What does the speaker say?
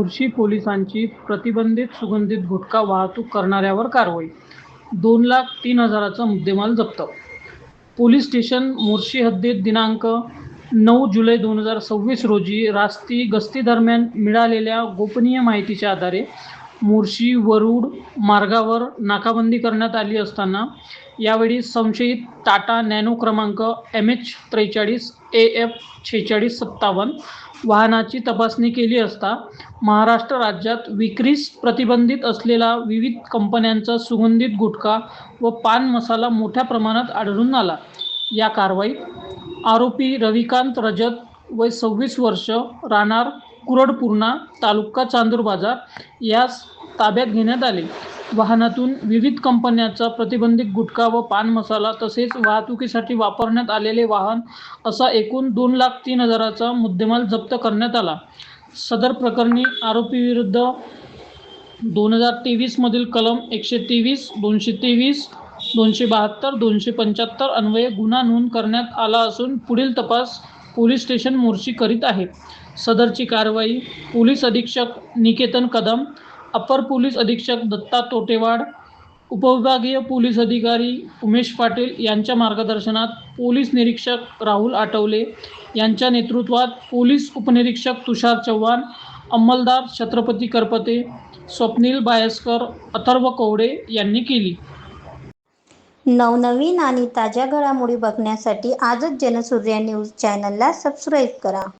मोर्शी पोलिसांची प्रतिबंधित सुगंधित गुटखा वाहतूक करणाऱ्यावर कारवाई. 2,03,000चा मुद्देमाल जप्त. पोलीस स्टेशन मोर्शी हद्दीत दिनांक 9 जुलै 2026 रोजी रास्ती गस्तीदरम्यान मिळालेल्या गोपनीय माहितीच्या आधारे मोर्शी वरुड मार्गावर नाकाबंदी करण्यात आली असताना यावेळी संशयित टाटा नॅनो क्रमांक MH43 AF 4657 वाहनाची तपासणी केली असता महाराष्ट्र राज्यात विक्रीस प्रतिबंधित असलेला विविध कंपन्यांचा सुगंधित गुटखा व पान मसाला मोठ्या प्रमाणात आढळून आला. या कारवाईत आरोपी रविकांत रजत वय 26 वर्ष राहणार कुरडपूर्णा तालुका चांदूर बाजार यास ताब्यात घेण्यात आले. वाहनातून विविध कंपन्यांचा प्रतिबंधित गुटखा व पान मसाला तसेच वाहतुकीसाठी वापरण्यात आलेले वाहन असा एकूण 2,03,000चा मुद्देमाल जप्त करण्यात आला. सदर प्रकरणी आरोपीविरुद्ध 2023 मधील कलम 123, 223, 272, 275 अन्वये गुन्हा नोंद करण्यात आला असून पुढील तपास पोलीस स्टेशन मोर्शी करीत आहे. सदरची कारवाई पोलीस अधीक्षक निकेतन कदम, अपर पोलीस अधीक्षक दत्ता तोटेवाड, उपविभागीय पोलीस अधिकारी उमेश पाटील यांच्या मार्गदर्शनात पोलीस निरीक्षक राहुल आठवले यांच्या नेतृत्वात पोलीस उपनिरीक्षक तुषार चव्हाण, अंमलदार छत्रपती करपते, स्वप्नील बायस्कर, अथर्व कवडे यांनी केली. नवनवीन आणि ताज्या घडामोडी बघण्यासाठी आजच जनसूर्य न्यूज चॅनलला सबस्क्राईब करा.